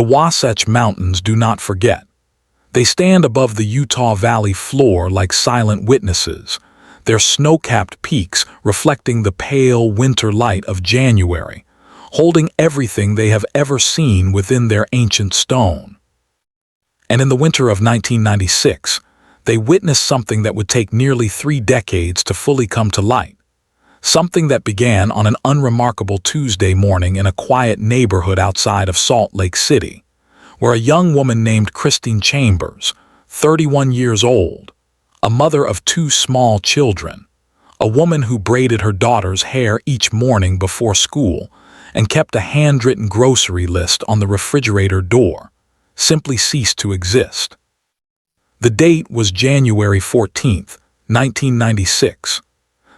The Wasatch Mountains do not forget. They stand above the Utah Valley floor like silent witnesses, their snow-capped peaks reflecting the pale winter light of January, holding everything they have ever seen within their ancient stone. And in the winter of 1996, they witnessed something that would take nearly 3 decades to fully come to light. Something that began on an unremarkable Tuesday morning in a quiet neighborhood outside of Salt Lake City, where a young woman named Christine Chambers, 31 years old, a mother of 2 small children, a woman who braided her daughter's hair each morning before school and kept a handwritten grocery list on the refrigerator door, simply ceased to exist. The date was January 14, 1996.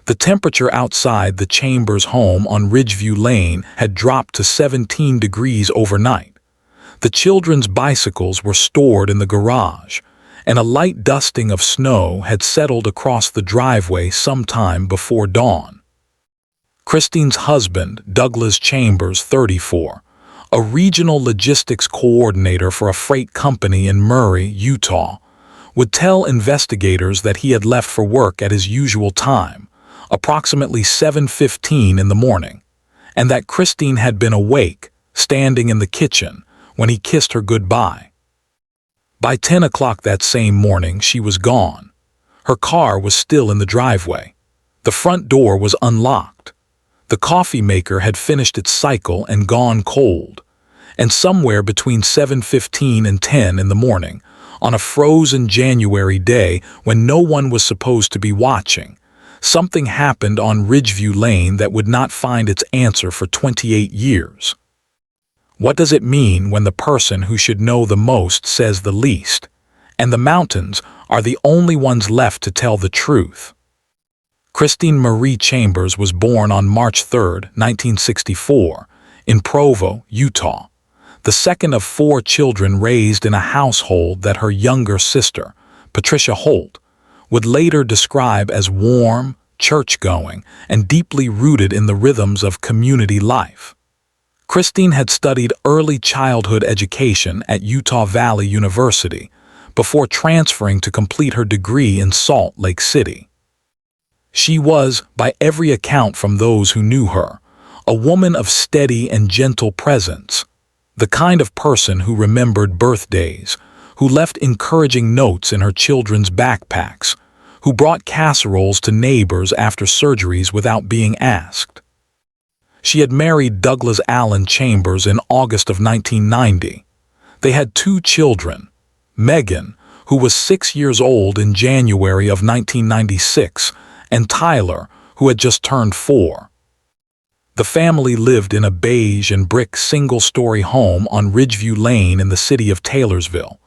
The temperature outside the Chambers home on Ridgeview Lane had dropped to 17 degrees overnight. The children's bicycles were stored in the garage, and a light dusting of snow had settled across the driveway sometime before dawn. Christine's husband, Douglas Chambers, 34, a regional logistics coordinator for a freight company in Murray, Utah, would tell investigators that he had left for work at his usual time, approximately 7:15 in the morning, and that Christine had been awake, standing in the kitchen, when he kissed her goodbye. By 10 o'clock that same morning, she was gone. Her car was still in the driveway. The front door was unlocked. The coffee maker had finished its cycle and gone cold. And somewhere between 7:15 and 10 in the morning, on a frozen January day when no one was supposed to be watching, something happened on Ridgeview Lane that would not find its answer for 28 years. What does it mean when the person who should know the most says the least, and the mountains are the only ones left to tell the truth? Christine Marie Chambers was born on March 3, 1964, in Provo, Utah, the second of 4 children raised in a household that her younger sister, Patricia Holt, would later describe as warm, church-going, and deeply rooted in the rhythms of community life. Christine had studied early childhood education at Utah Valley University before transferring to complete her degree in Salt Lake City. She was, by every account from those who knew her, a woman of steady and gentle presence, the kind of person who remembered birthdays, who left encouraging notes in her children's backpacks, who brought casseroles to neighbors after surgeries without being asked. She had married Douglas Allen Chambers in August of 1990. They had 2 children, Megan, who was 6 years old in January of 1996, and Tyler, who had just turned 4. The family lived in a beige and brick single-story home on Ridgeview Lane in the city of Taylorsville,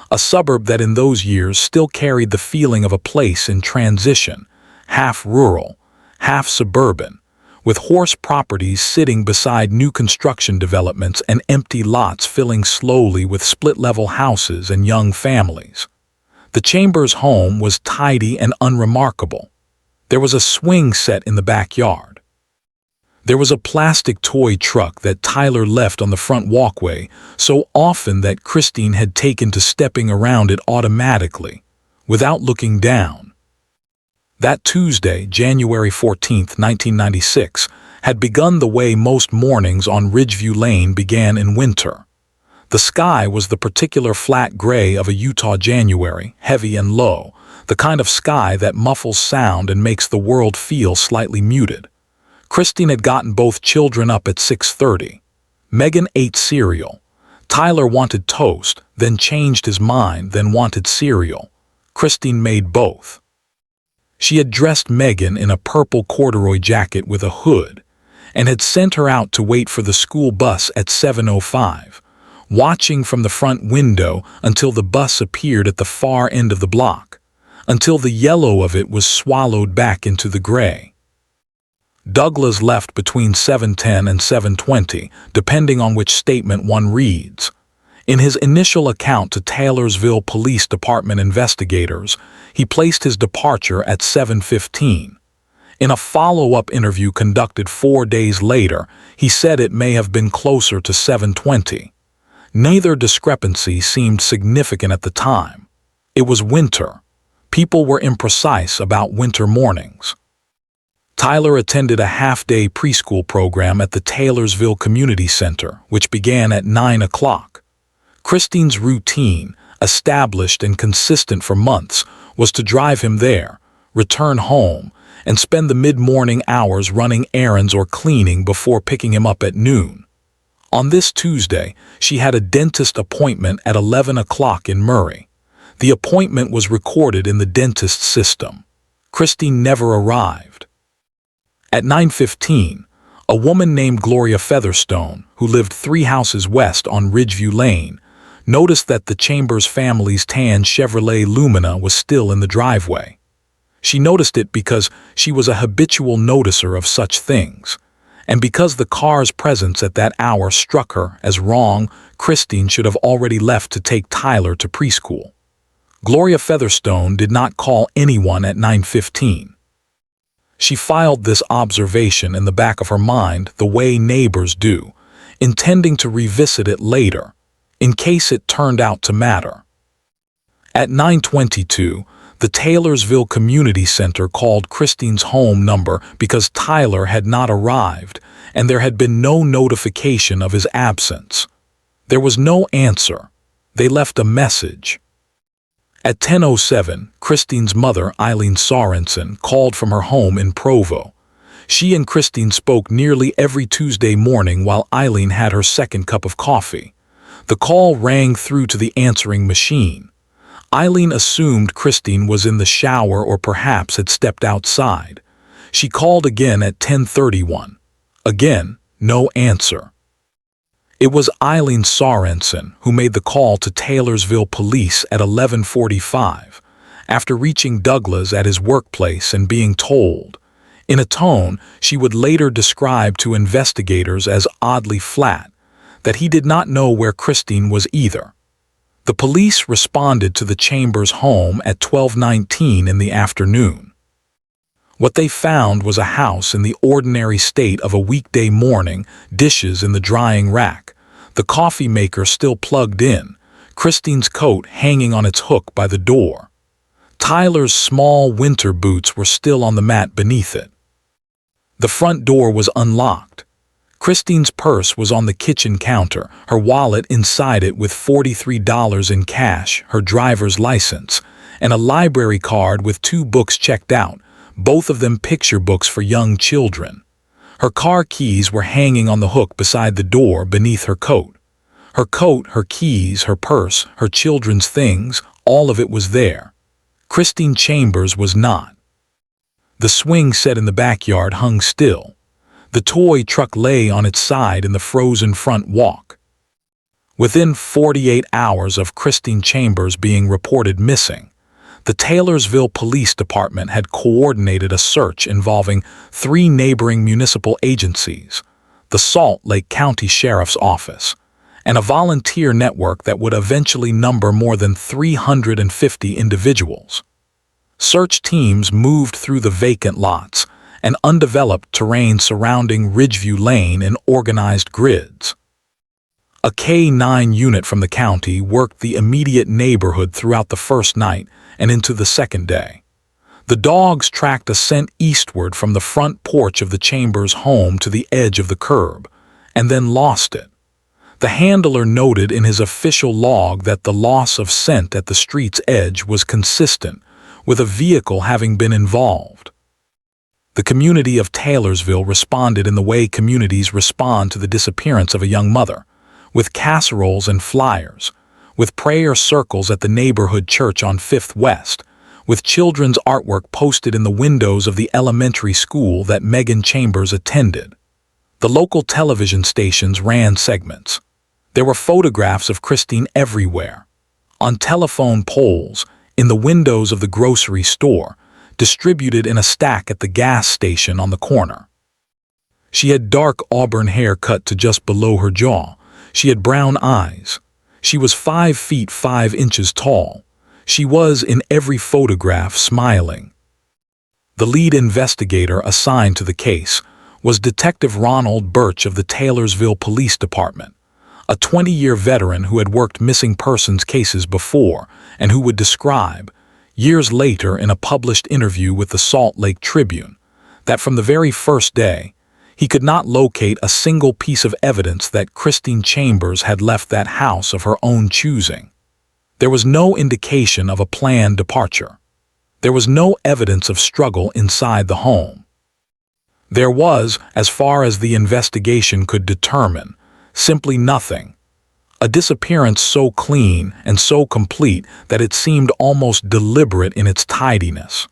a suburb that in those years still carried the feeling of a place in transition, half rural, half suburban, with horse properties sitting beside new construction developments and empty lots filling slowly with split-level houses and young families. The Chambers home was tidy and unremarkable. There was a swing set in the backyard. There was a plastic toy truck that Tyler left on the front walkway so often that Christine had taken to stepping around it automatically, without looking down. That Tuesday, January 14, 1996, had begun the way most mornings on Ridgeview Lane began in winter. The sky was the particular flat gray of a Utah January, heavy and low, the kind of sky that muffles sound and makes the world feel slightly muted. Christine had gotten both children up at 6:30. Megan ate cereal. Tyler wanted toast, then changed his mind, then wanted cereal. Christine made both. She had dressed Megan in a purple corduroy jacket with a hood and had sent her out to wait for the school bus at 7:05, watching from the front window until the bus appeared at the far end of the block, until the yellow of it was swallowed back into the gray. Douglas left between 7:10 and 7:20, depending on which statement one reads. In his initial account to Taylorsville Police Department investigators, he placed his departure at 7:15. In a follow-up interview conducted 4 days later, he said it may have been closer to 7:20. Neither discrepancy seemed significant at the time. It was winter. People were imprecise about winter mornings. Tyler attended a half-day preschool program at the Taylorsville Community Center, which began at 9 o'clock. Christine's routine, established and consistent for months, was to drive him there, return home, and spend the mid-morning hours running errands or cleaning before picking him up at noon. On this Tuesday, she had a dentist appointment at 11 o'clock in Murray. The appointment was recorded in the dentist's system. Christine never arrived. At 9:15, a woman named Gloria Featherstone, who lived 3 houses west on Ridgeview Lane, noticed that the Chambers family's tan Chevrolet Lumina was still in the driveway. She noticed it because she was a habitual noticer of such things, and because the car's presence at that hour struck her as wrong. Christine should have already left to take Tyler to preschool. Gloria Featherstone did not call anyone at 9:15. She filed this observation in the back of her mind the way neighbors do, intending to revisit it later, in case it turned out to matter. At 9:22, the Taylorsville Community Center called Christine's home number because Tyler had not arrived and there had been no notification of his absence. There was no answer. They left a message. At 10:07, Christine's mother, Eileen Sorensen, called from her home in Provo. She and Christine spoke nearly every Tuesday morning while Eileen had her second cup of coffee. The call rang through to the answering machine. Eileen assumed Christine was in the shower or perhaps had stepped outside. She called again at 10:31. Again, no answer. It was Eileen Sorensen who made the call to Taylorsville police at 11:45, after reaching Douglas at his workplace and being told, in a tone she would later describe to investigators as oddly flat, that he did not know where Christine was either. The police responded to the Chambers home at 12:19 in the afternoon. What they found was a house in the ordinary state of a weekday morning, dishes in the drying rack, the coffee maker still plugged in, Christine's coat hanging on its hook by the door. Tyler's small winter boots were still on the mat beneath it. The front door was unlocked. Christine's purse was on the kitchen counter, her wallet inside it with $43 in cash, her driver's license, and a library card with 2 books checked out, both of them picture books for young children. Her car keys were hanging on the hook beside the door beneath her coat. Her coat, her keys, her purse, her children's things, all of it was there. Christine Chambers was not. The swing set in the backyard hung still. The toy truck lay on its side in the frozen front walk. Within 48 hours of Christine Chambers being reported missing, the Taylorsville Police Department had coordinated a search involving 3 neighboring municipal agencies, the Salt Lake County Sheriff's Office, and a volunteer network that would eventually number more than 350 individuals. Search teams moved through the vacant lots and undeveloped terrain surrounding Ridgeview Lane in organized grids. A K-9 unit from the county worked the immediate neighborhood throughout the first night and into the second day. The dogs tracked a scent eastward from the front porch of the Chambers home to the edge of the curb, and then lost it. The handler noted in his official log that the loss of scent at the street's edge was consistent with a vehicle having been involved. The community of Taylorsville responded in the way communities respond to the disappearance of a young mother, with casseroles and flyers, with prayer circles at the neighborhood church on 5th West, with children's artwork posted in the windows of the elementary school that Megan Chambers attended. The local television stations ran segments. There were photographs of Christine everywhere, on telephone poles, in the windows of the grocery store, distributed in a stack at the gas station on the corner. She had dark auburn hair cut to just below her jaw. She had brown eyes. She was 5 feet 5 inches tall. She was, in every photograph, smiling. The lead investigator assigned to the case was Detective Ronald Birch of the Taylorsville Police Department, a 20-year veteran who had worked missing persons cases before and who would describe, years later in a published interview with the Salt Lake Tribune, that from the very first day, he could not locate a single piece of evidence that Christine Chambers had left that house of her own choosing. There was no indication of a planned departure. There was no evidence of struggle inside the home. There was, as far as the investigation could determine, simply nothing. A disappearance so clean and so complete that it seemed almost deliberate in its tidiness.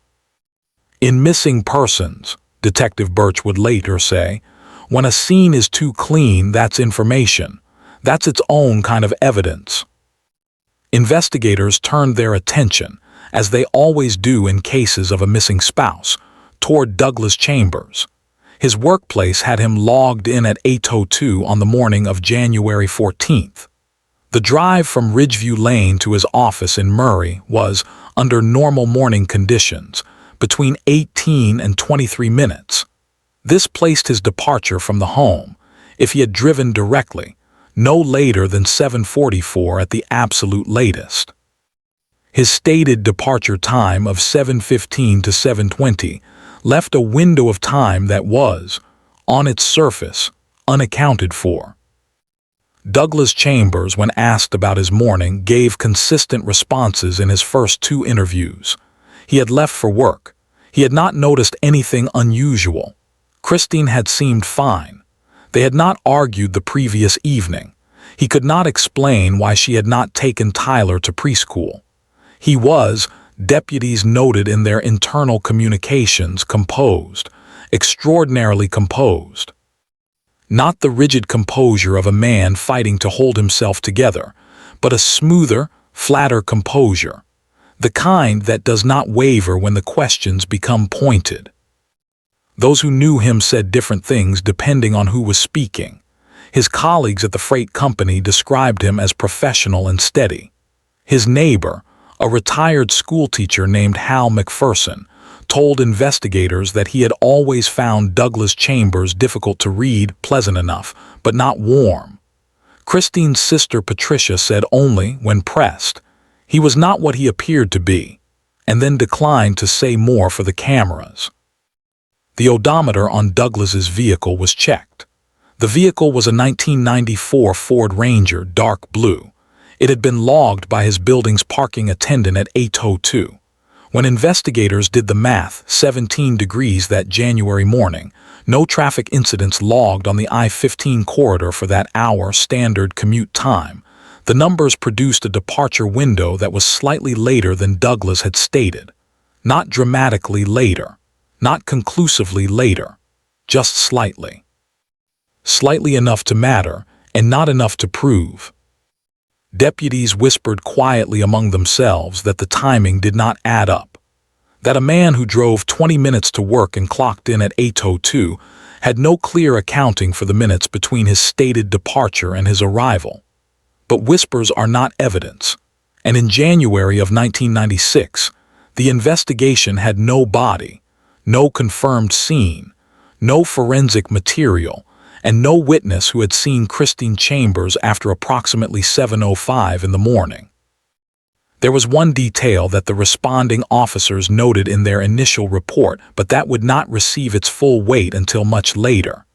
In missing persons, Detective Birch would later say, when a scene is too clean, that's information. That's its own kind of evidence. Investigators turned their attention, as they always do in cases of a missing spouse, toward Douglas Chambers. His workplace had him logged in at 8:02 on the morning of January 14th. The drive from Ridgeview Lane to his office in Murray was, under normal morning conditions, between 18 and 23 minutes. This placed his departure from the home, if he had driven directly, no later than 7:44 at the absolute latest. His stated departure time of 7:15 to 7:20 left a window of time that was, on its surface, unaccounted for. Douglas Chambers, when asked about his morning, gave consistent responses in his first two interviews. He had left for work. He had not noticed anything unusual. Christine had seemed fine. They had not argued the previous evening. He could not explain why she had not taken Tyler to preschool. He was, deputies noted in their internal communications, composed, extraordinarily composed. Not the rigid composure of a man fighting to hold himself together, but a smoother, flatter composure, the kind that does not waver when the questions become pointed. Those who knew him said different things depending on who was speaking. His colleagues at the freight company described him as professional and steady. His neighbor, a retired schoolteacher named Hal McPherson, told investigators that he had always found Douglas Chambers difficult to read, pleasant enough, but not warm. Christine's sister Patricia said only, when pressed, he was not what he appeared to be, and then declined to say more for the cameras. The odometer on Douglas's vehicle was checked. The vehicle was a 1994 Ford Ranger, dark blue. It had been logged by his building's parking attendant at 8:02. When investigators did the math, 17 degrees that January morning, no traffic incidents logged on the I-15 corridor for that hour standard commute time. The numbers produced a departure window that was slightly later than Douglas had stated. Not dramatically later, not conclusively later, just slightly. Slightly enough to matter, and not enough to prove. Deputies whispered quietly among themselves that the timing did not add up, that a man who drove 20 minutes to work and clocked in at 8:02 had no clear accounting for the minutes between his stated departure and his arrival. But whispers are not evidence, and in January of 1996, the investigation had no body, no confirmed scene, no forensic material, and no witness who had seen Christine Chambers after approximately 7:05 in the morning. There was one detail that the responding officers noted in their initial report, but that would not receive its full weight until much later.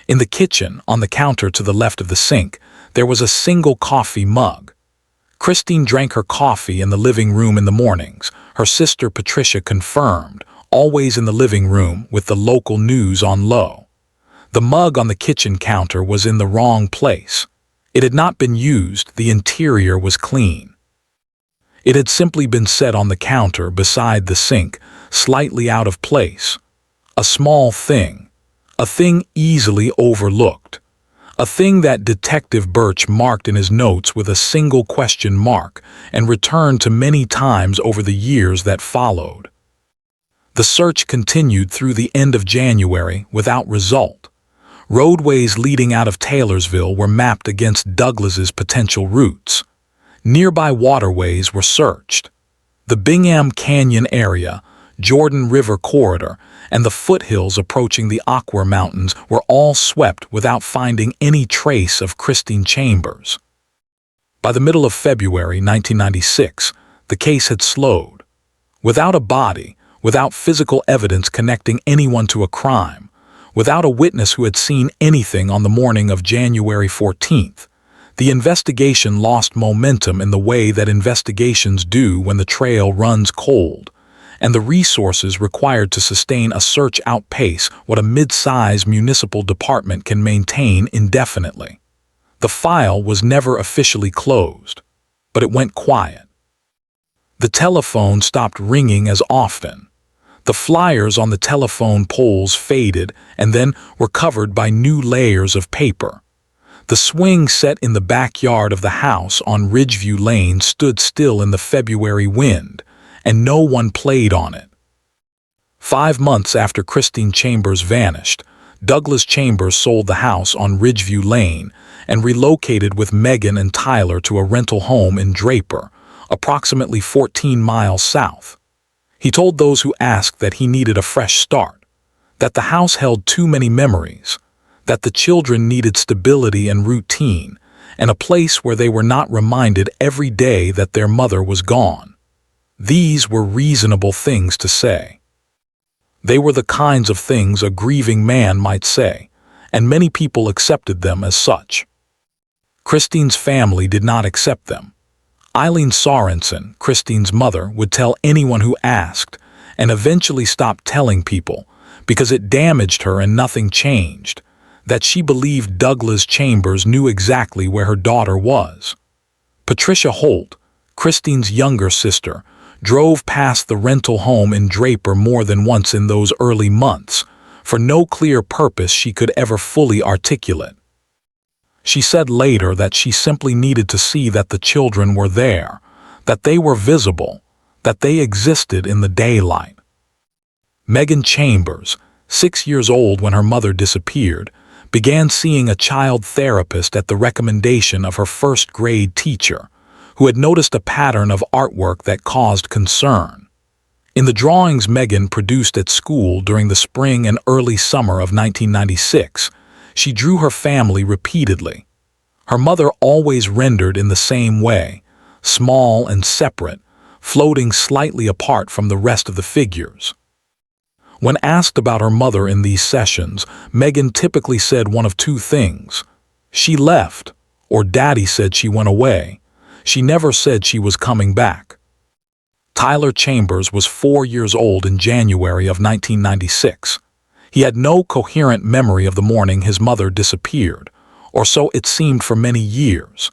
In the kitchen, on the counter to the left of the sink, there was a single coffee mug. Christine drank her coffee in the living room in the mornings, her sister Patricia confirmed, always in the living room with the local news on low. The mug on the kitchen counter was in the wrong place. It had not been used, the interior was clean. It had simply been set on the counter beside the sink, slightly out of place. A small thing, a thing easily overlooked, a thing that Detective Birch marked in his notes with a single question mark and returned to many times over the years that followed. The search continued through the end of January without result. Roadways leading out of Taylorsville were mapped against Douglas's potential routes. Nearby waterways were searched. The Bingham Canyon area, Jordan River corridor, and the foothills approaching the Aqua Mountains were all swept without finding any trace of Christine Chambers. By the middle of February 1996, the case had slowed. Without a body, without physical evidence connecting anyone to a crime, without a witness who had seen anything on the morning of January 14th, the investigation lost momentum in the way that investigations do when the trail runs cold, and the resources required to sustain a search outpace what a mid-sized municipal department can maintain indefinitely. The file was never officially closed, but it went quiet. The telephone stopped ringing as often. The flyers on the telephone poles faded and then were covered by new layers of paper. The swing set in the backyard of the house on Ridgeview Lane stood still in the February wind, and no one played on it. 5 months after Christine Chambers vanished, Douglas Chambers sold the house on Ridgeview Lane and relocated with Megan and Tyler to a rental home in Draper, approximately 14 miles south. He told those who asked that he needed a fresh start, that the house held too many memories, that the children needed stability and routine, and a place where they were not reminded every day that their mother was gone. These were reasonable things to say. They were the kinds of things a grieving man might say, and many people accepted them as such. Christine's family did not accept them. Eileen Sorensen, Christine's mother, would tell anyone who asked, and eventually stopped telling people, because it damaged her and nothing changed, that she believed Douglas Chambers knew exactly where her daughter was. Patricia Holt, Christine's younger sister, drove past the rental home in Draper more than once in those early months, for no clear purpose she could ever fully articulate. She said later that she simply needed to see that the children were there, that they were visible, that they existed in the daylight. Megan Chambers, 6 years old when her mother disappeared, began seeing a child therapist at the recommendation of her first-grade teacher, who had noticed a pattern of artwork that caused concern. In the drawings Megan produced at school during the spring and early summer of 1996, she drew her family repeatedly. Her mother always rendered in the same way, small and separate, floating slightly apart from the rest of the figures. When asked about her mother in these sessions, Megan typically said one of two things. She left, or Daddy said she went away. She never said she was coming back. Tyler Chambers was 4 years old in January of 1996. He had no coherent memory of the morning his mother disappeared, or so it seemed for many years.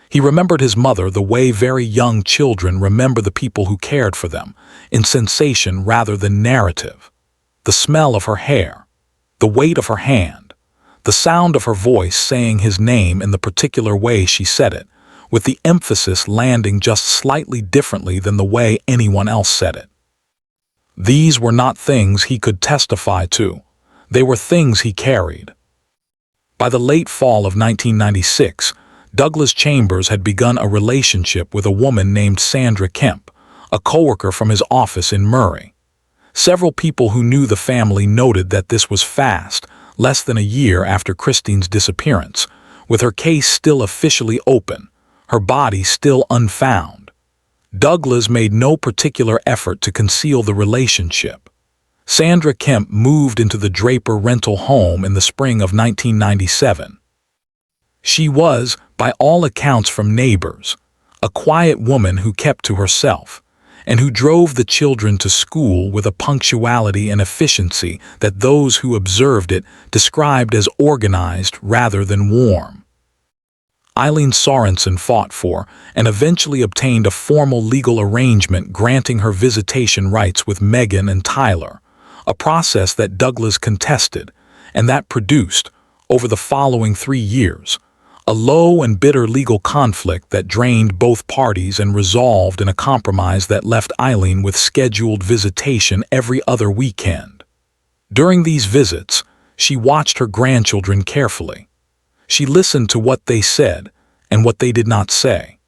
He remembered his mother the way very young children remember the people who cared for them, in sensation rather than narrative. The smell of her hair, the weight of her hand, the sound of her voice saying his name in the particular way she said it, with the emphasis landing just slightly differently than the way anyone else said it. These were not things he could testify to. They were things he carried. By the late fall of 1996, Douglas Chambers had begun a relationship with a woman named Sandra Kemp, a coworker from his office in Murray. Several people who knew the family noted that this was fast, less than a year after Christine's disappearance, with her case still officially open, her body still unfound. Douglas made no particular effort to conceal the relationship. Sandra Kemp moved into the Draper rental home in the spring of 1997. She was, by all accounts from neighbors, a quiet woman who kept to herself, and who drove the children to school with a punctuality and efficiency that those who observed it described as organized rather than warm. Eileen Sorensen fought for and eventually obtained a formal legal arrangement granting her visitation rights with Megan and Tyler, a process that Douglas contested and that produced, over the following 3 years, a low and bitter legal conflict that drained both parties and resolved in a compromise that left Eileen with scheduled visitation every other weekend. During these visits, she watched her grandchildren carefully. She listened to what they said and what they did not say.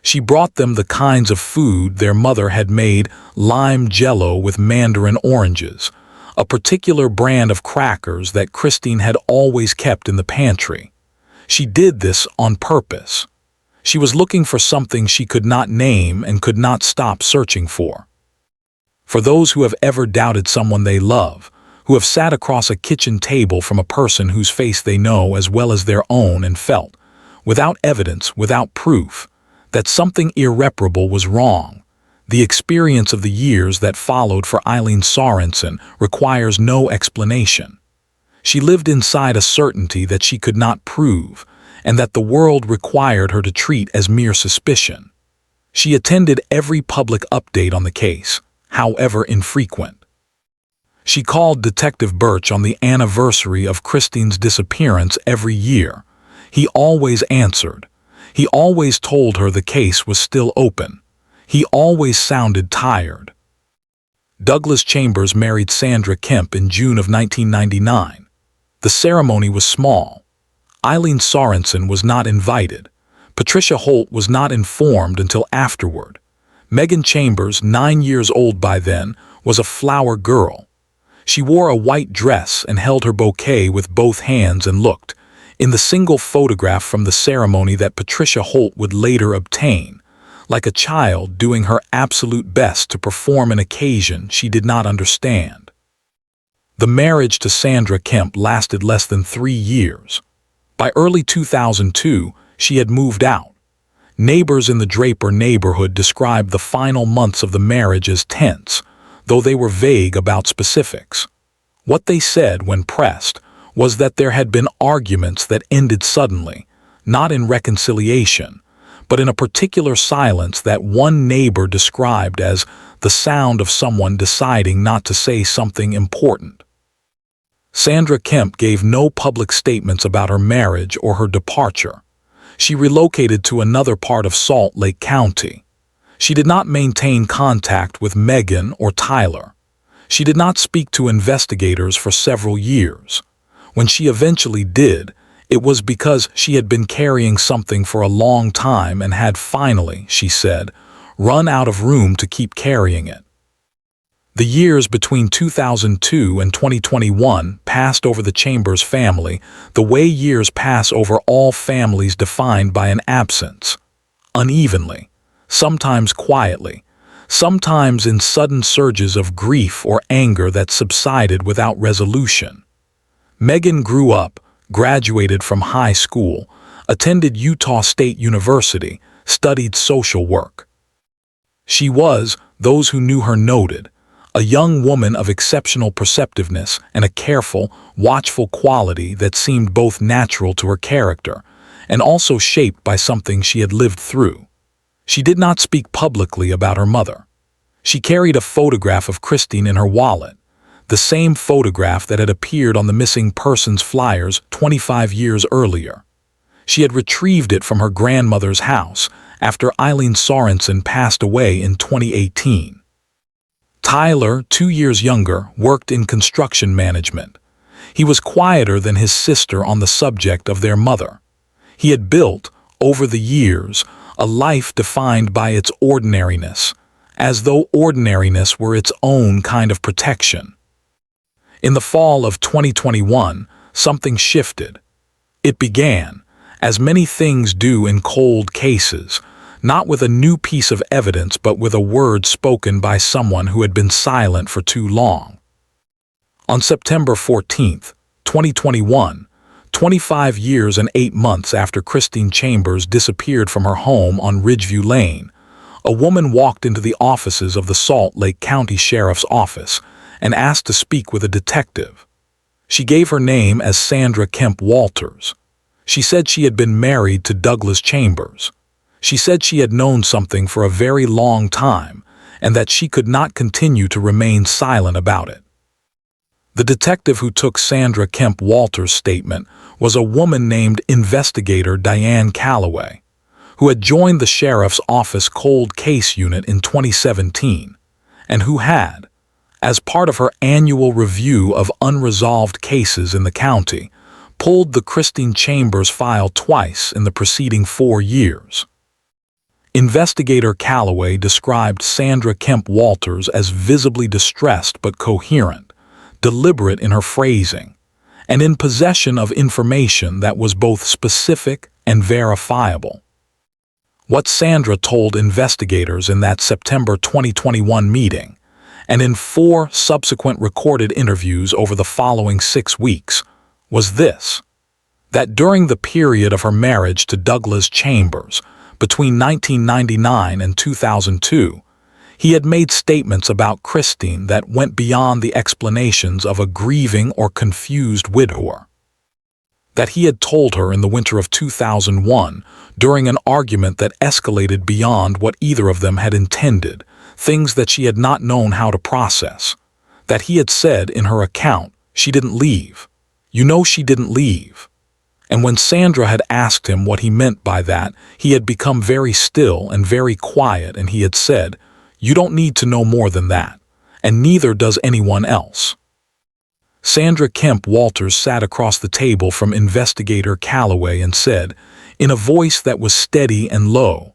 She brought them the kinds of food their mother had made: lime jello with mandarin oranges, a particular brand of crackers that Christine had always kept in the pantry. She did this on purpose. She was looking for something she could not name and could not stop searching for. For those who have ever doubted someone they love, who have sat across a kitchen table from a person whose face they know as well as their own and felt, without evidence, without proof, that something irreparable was wrong, the experience of the years that followed for Eileen Sorensen requires no explanation. She lived inside a certainty that she could not prove, and that the world required her to treat as mere suspicion. She attended every public update on the case, however infrequent. She called Detective Birch on the anniversary of Christine's disappearance every year. He always answered. He always told her the case was still open. He always sounded tired. Douglas Chambers married Sandra Kemp in June of 1999. The ceremony was small. Eileen Sorensen was not invited. Patricia Holt was not informed until afterward. Megan Chambers, 9 years old by then, was a flower girl. She wore a white dress and held her bouquet with both hands and looked, in the single photograph from the ceremony that Patricia Holt would later obtain, like a child doing her absolute best to perform an occasion she did not understand. The marriage to Sandra Kemp lasted less than 3 years. By early 2002, she had moved out. Neighbors in the Draper neighborhood described the final months of the marriage as tense, though they were vague about specifics. What they said, when pressed, was that there had been arguments that ended suddenly, not in reconciliation, but in a particular silence that one neighbor described as the sound of someone deciding not to say something important. Sandra Kemp gave no public statements about her marriage or her departure. She relocated to another part of Salt Lake County. She did not maintain contact with Megan or Tyler. She did not speak to investigators for several years. When she eventually did, it was because she had been carrying something for a long time and had finally, she said, run out of room to keep carrying it. The years between 2002 and 2021 passed over the Chambers family the way years pass over all families defined by an absence. Unevenly, sometimes quietly, sometimes in sudden surges of grief or anger that subsided without resolution. Megan grew up, graduated from high school, attended Utah State University, studied social work. She was, those who knew her noted, a young woman of exceptional perceptiveness and a careful, watchful quality that seemed both natural to her character and also shaped by something she had lived through. She did not speak publicly about her mother. She carried a photograph of Christine in her wallet, the same photograph that had appeared on the missing persons flyers 25 years earlier. She had retrieved it from her grandmother's house after Eileen Sorensen passed away in 2018. Tyler, 2 years younger, worked in construction management. He was quieter than his sister on the subject of their mother. He had built, over the years, a life defined by its ordinariness, as though ordinariness were its own kind of protection. In the fall of 2021, something shifted. It began, as many things do in cold cases, not with a new piece of evidence but with a word spoken by someone who had been silent for too long. On September 14, 2021, 25 years and 8 months after Christine Chambers disappeared from her home on Ridgeview Lane, a woman walked into the offices of the Salt Lake County Sheriff's Office and asked to speak with a detective. She gave her name as Sandra Kemp Walters. She said she had been married to Douglas Chambers. She said she had known something for a very long time and that she could not continue to remain silent about it. The detective who took Sandra Kemp Walters' statement was a woman named Investigator Diane Calloway, who had joined the Sheriff's Office Cold Case Unit in 2017 and who had, as part of her annual review of unresolved cases in the county, pulled the Christine Chambers file twice in the preceding 4 years. Investigator Calloway described Sandra Kemp Walters as visibly distressed but coherent, deliberate in her phrasing, and in possession of information that was both specific and verifiable. What Sandra told investigators in that September 2021 meeting, and in 4 subsequent recorded interviews over the following 6 weeks, was this: that during the period of her marriage to Douglas Chambers, between 1999 and 2002, he had made statements about Christine that went beyond the explanations of a grieving or confused widower. That he had told her in the winter of 2001, during an argument that escalated beyond what either of them had intended, things that she had not known how to process. That he had said in her account, "She didn't leave. You know she didn't leave." And when Sandra had asked him what he meant by that, he had become very still and very quiet, and he had said, "You don't need to know more than that, and neither does anyone else." Sandra Kemp Walters sat across the table from investigator Calloway and said, in a voice that was steady and low,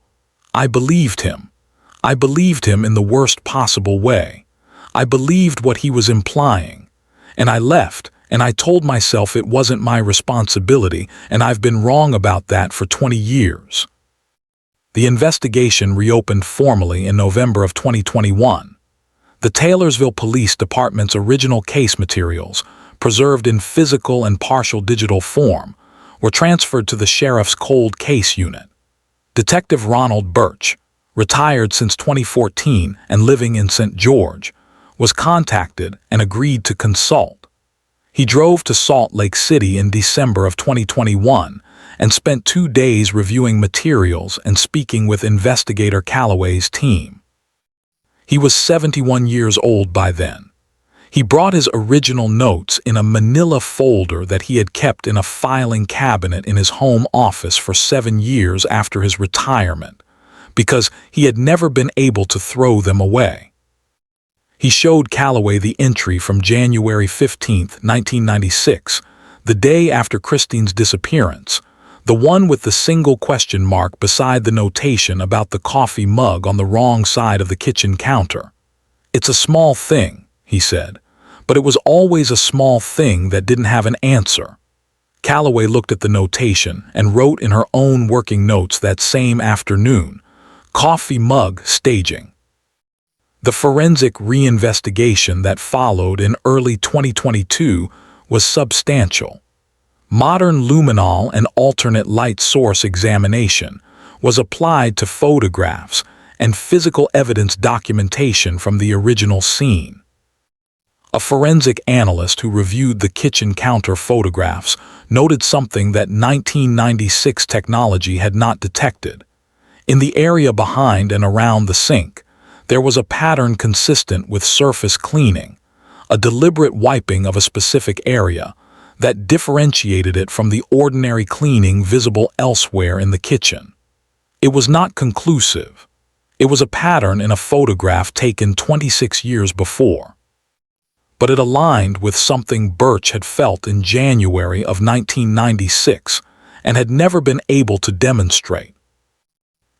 "I believed him. I believed him in the worst possible way. I believed what he was implying. And I left, and I told myself it wasn't my responsibility, and I've been wrong about that for 20 years." The investigation reopened formally in November of 2021. The Taylorsville Police Department's original case materials, preserved in physical and partial digital form, were transferred to the sheriff's cold case unit. Detective Ronald Birch, retired since 2014 and living in St. George, was contacted and agreed to consult. He drove to Salt Lake City in December of 2021 and spent 2 days reviewing materials and speaking with investigator Calloway's team. He was 71 years old by then. He brought his original notes in a manila folder that he had kept in a filing cabinet in his home office for 7 years after his retirement, because he had never been able to throw them away. He showed Calloway the entry from January 15, 1996, the day after Christine's disappearance, the one with the single question mark beside the notation about the coffee mug on the wrong side of the kitchen counter. "It's a small thing," he said, "but it was always a small thing that didn't have an answer." Calloway looked at the notation and wrote in her own working notes that same afternoon, "Coffee mug staging." The forensic reinvestigation that followed in early 2022 was substantial. Modern luminol and alternate light source examination was applied to photographs and physical evidence documentation from the original scene. A forensic analyst who reviewed the kitchen counter photographs noted something that 1996 technology had not detected. In the area behind and around the sink, there was a pattern consistent with surface cleaning, a deliberate wiping of a specific area that differentiated it from the ordinary cleaning visible elsewhere in the kitchen. It was not conclusive. It was a pattern in a photograph taken 26 years before. But it aligned with something Birch had felt in January of 1996 and had never been able to demonstrate.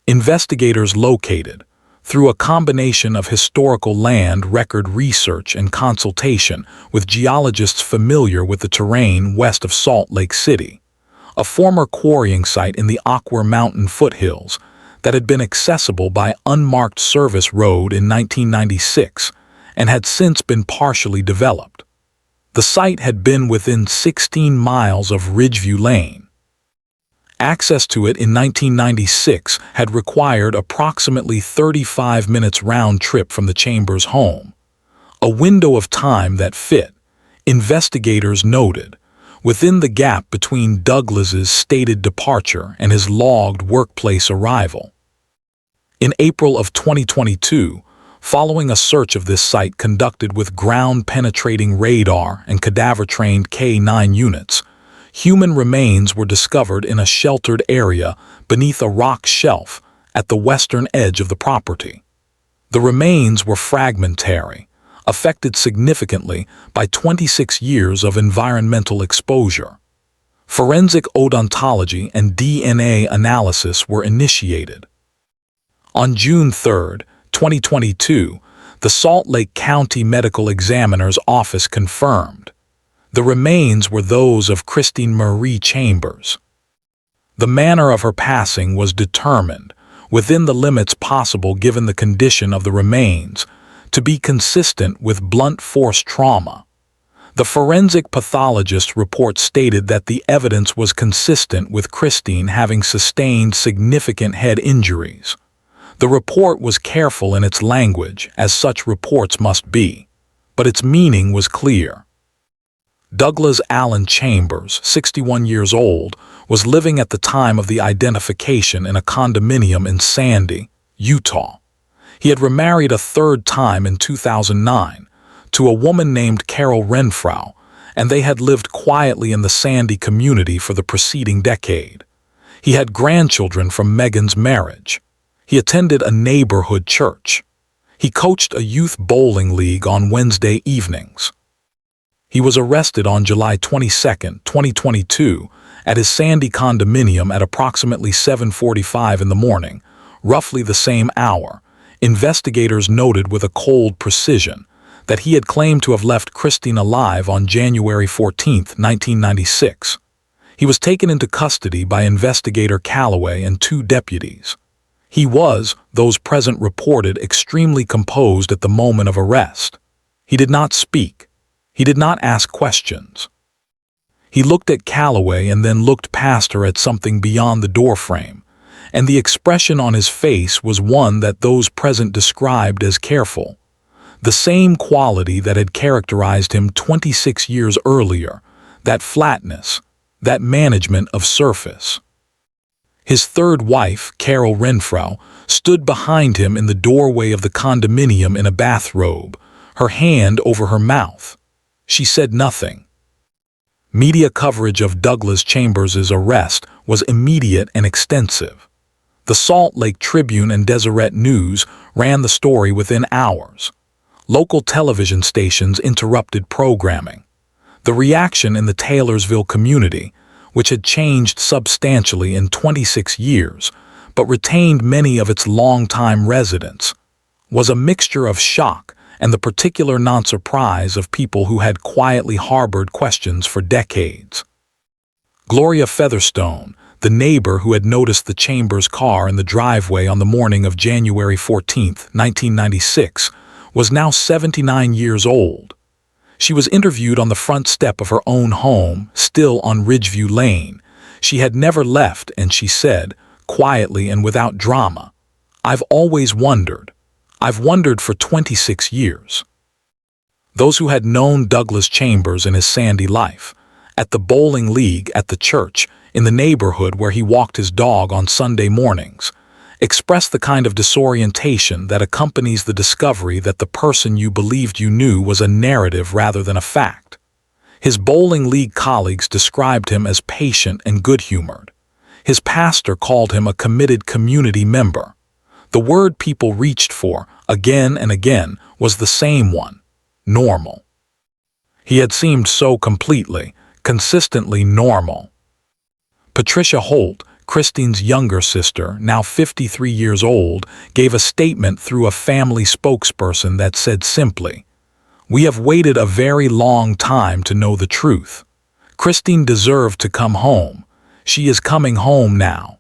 Investigators located, through a combination of historical land record research and consultation with geologists familiar with the terrain west of Salt Lake City, a former quarrying site in the Aquer Mountain foothills that had been accessible by unmarked service road in 1996 and had since been partially developed. The site had been within 16 miles of Ridgeview Lane. Access to it in 1996 had required approximately 35 minutes round trip from the Chambers home, a window of time that fit, investigators noted, within the gap between Douglas's stated departure and his logged workplace arrival. In April of 2022, following a search of this site conducted with ground-penetrating radar and cadaver-trained K-9 units, human remains were discovered in a sheltered area beneath a rock shelf at the western edge of the property. The remains were fragmentary, affected significantly by 26 years of environmental exposure. Forensic odontology and DNA analysis were initiated. On June 3, 2022, the Salt Lake County Medical Examiner's Office confirmed the remains were those of Christine Marie Chambers. The manner of her passing was determined, within the limits possible given the condition of the remains, to be consistent with blunt force trauma. The forensic pathologist report stated that the evidence was consistent with Christine having sustained significant head injuries. The report was careful in its language, as such reports must be, but its meaning was clear. Douglas Allen Chambers, 61 years old, was living at the time of the identification in a condominium in Sandy, Utah. He had remarried a third time in 2009 to a woman named Carol Renfrow, and they had lived quietly in the Sandy community for the preceding decade. He had grandchildren from Megan's marriage. He attended a neighborhood church. He coached a youth bowling league on Wednesday evenings. He was arrested on July 22, 2022, at his Sandy condominium at approximately 7:45 in the morning, roughly the same hour. Investigators noted with a cold precision that he had claimed to have left Christine alive on January 14, 1996. He was taken into custody by investigator Calloway and two deputies. He was, those present reported, extremely composed at the moment of arrest. He did not speak. He did not ask questions. He looked at Calloway and then looked past her at something beyond the doorframe, and the expression on his face was one that those present described as careful. The same quality that had characterized him 26 years earlier, that flatness, that management of surface. His third wife, Carol Renfrow, stood behind him in the doorway of the condominium in a bathrobe, her hand over her mouth. She said nothing. Media coverage of Douglas Chambers' arrest was immediate and extensive. The Salt Lake Tribune and Deseret News ran the story within hours. Local television stations interrupted programming. The reaction in the Taylorsville community, which had changed substantially in 26 years, but retained many of its longtime residents, was a mixture of shock and the particular non-surprise of people who had quietly harbored questions for decades. Gloria Featherstone, the neighbor who had noticed the Chambers car in the driveway on the morning of January 14, 1996, was now 79 years old. She was interviewed on the front step of her own home, still on Ridgeview Lane. She had never left, and she said, quietly and without drama, "I've always wondered. I've wondered for 26 years." Those who had known Douglas Chambers in his Sandy life, at the bowling league, at the church, in the neighborhood where he walked his dog on Sunday mornings, expressed the kind of disorientation that accompanies the discovery that the person you believed you knew was a narrative rather than a fact. His bowling league colleagues described him as patient and good-humored. His pastor called him a committed community member. The word people reached for, again and again, was the same one: normal. He had seemed so completely, consistently normal. Patricia Holt, Christine's younger sister, now 53 years old, gave a statement through a family spokesperson that said simply, "We have waited a very long time to know the truth. Christine deserved to come home. She is coming home now."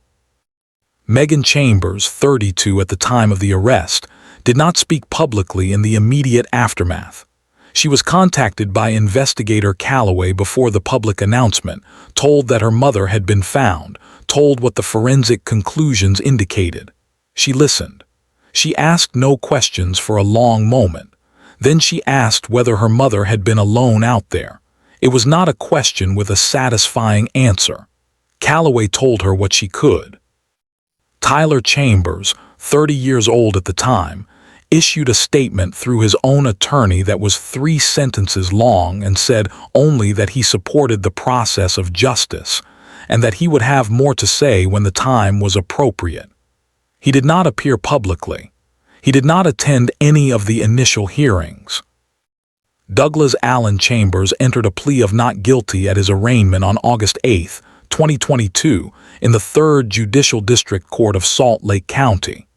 Megan Chambers, 32 at the time of the arrest, did not speak publicly in the immediate aftermath. She was contacted by investigator Calloway before the public announcement, told that her mother had been found, told what the forensic conclusions indicated. She listened. She asked no questions for a long moment. Then she asked whether her mother had been alone out there. It was not a question with a satisfying answer. Calloway told her what she could. Tyler Chambers, 30 years old at the time, issued a statement through his own attorney that was 3 sentences long and said only that he supported the process of justice and that he would have more to say when the time was appropriate. He did not appear publicly. He did not attend any of the initial hearings. Douglas Allen Chambers entered a plea of not guilty at his arraignment on August 8, 2022, in the 3rd Judicial District Court of Salt Lake County.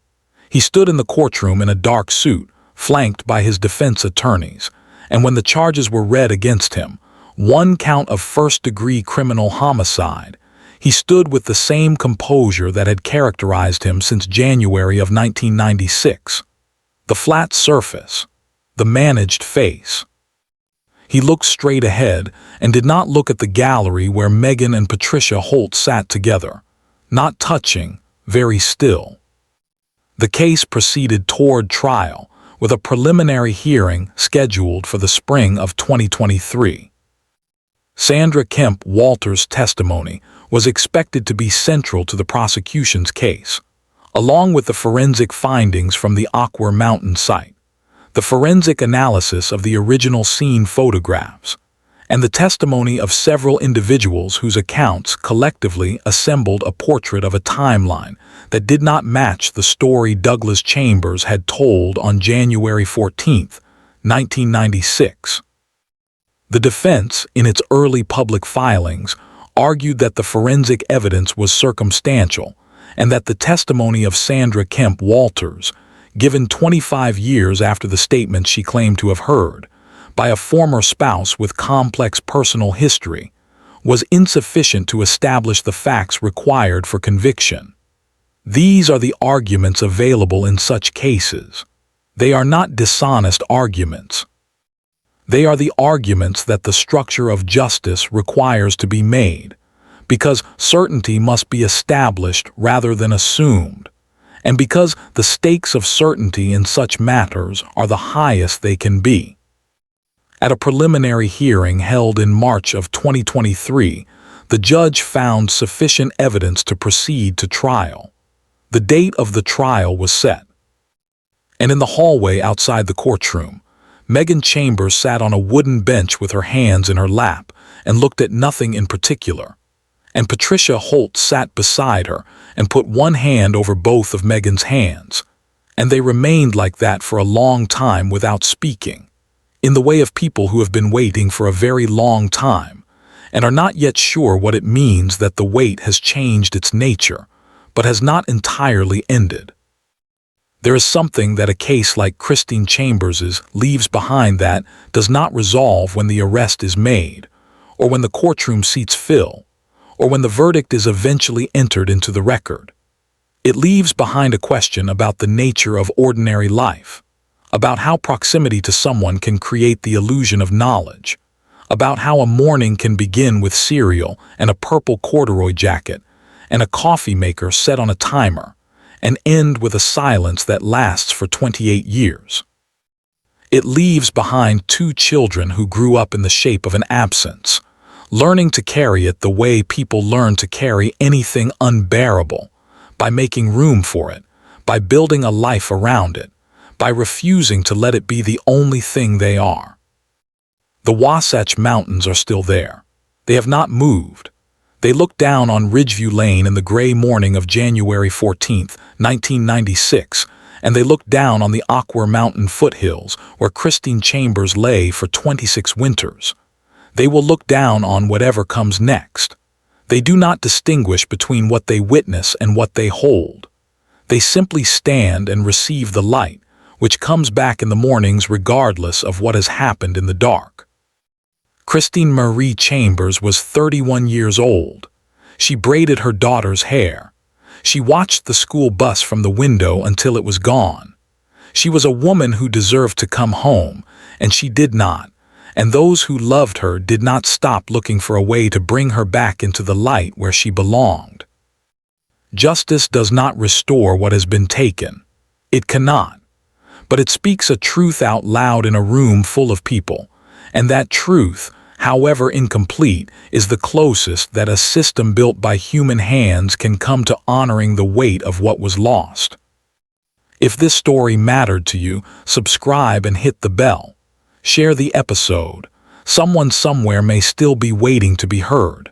He stood in the courtroom in a dark suit, flanked by his defense attorneys, and when the charges were read against him, one count of first-degree criminal homicide, he stood with the same composure that had characterized him since January of 1996. The flat surface, the managed face. He looked straight ahead and did not look at the gallery where Megan and Patricia Holt sat together, not touching, very still. The case proceeded toward trial, with a preliminary hearing scheduled for the spring of 2023. Sandra Kemp Walters' testimony was expected to be central to the prosecution's case, along with the forensic findings from the Aquer Mountain site, the forensic analysis of the original scene photographs, and the testimony of several individuals whose accounts collectively assembled a portrait of a timeline that did not match the story Douglas Chambers had told on January 14, 1996. The defense, in its early public filings, argued that the forensic evidence was circumstantial and that the testimony of Sandra Kemp Walters, given 25 years after the statement she claimed to have heard, by a former spouse with complex personal history, was insufficient to establish the facts required for conviction. These are the arguments available in such cases. They are not dishonest arguments. They are the arguments that the structure of justice requires to be made, because certainty must be established rather than assumed, and because the stakes of certainty in such matters are the highest they can be. At a preliminary hearing held in March of 2023, the judge found sufficient evidence to proceed to trial. The date of the trial was set. And in the hallway outside the courtroom, Megan Chambers sat on a wooden bench with her hands in her lap and looked at nothing in particular. And Patricia Holt sat beside her and put one hand over both of Megan's hands. And they remained like that for a long time without speaking, in the way of people who have been waiting for a very long time and are not yet sure what it means that the wait has changed its nature, but has not entirely ended. There is something that a case like Christine Chambers's leaves behind that does not resolve when the arrest is made, or when the courtroom seats fill, or when the verdict is eventually entered into the record. It leaves behind a question about the nature of ordinary life, about how proximity to someone can create the illusion of knowledge, about how a morning can begin with cereal and a purple corduroy jacket and a coffee maker set on a timer, and end with a silence that lasts for 28 years. It leaves behind two children who grew up in the shape of an absence, learning to carry it the way people learn to carry anything unbearable, by making room for it, by building a life around it, by refusing to let it be the only thing they are. The Wasatch Mountains are still there. They have not moved. They look down on Ridgeview Lane in the gray morning of January 14, 1996, and they look down on the Aquer Mountain foothills where Christine Chambers lay for 26 winters. They will look down on whatever comes next. They do not distinguish between what they witness and what they hold. They simply stand and receive the light, which comes back in the mornings regardless of what has happened in the dark. Christine Marie Chambers was 31 years old. She braided her daughter's hair. She watched the school bus from the window until it was gone. She was a woman who deserved to come home, and she did not, and those who loved her did not stop looking for a way to bring her back into the light where she belonged. Justice does not restore what has been taken. It cannot. But it speaks a truth out loud in a room full of people, and that truth, however incomplete, is the closest that a system built by human hands can come to honoring the weight of what was lost. If this story mattered to you, subscribe and hit the bell. Share the episode. Someone somewhere may still be waiting to be heard.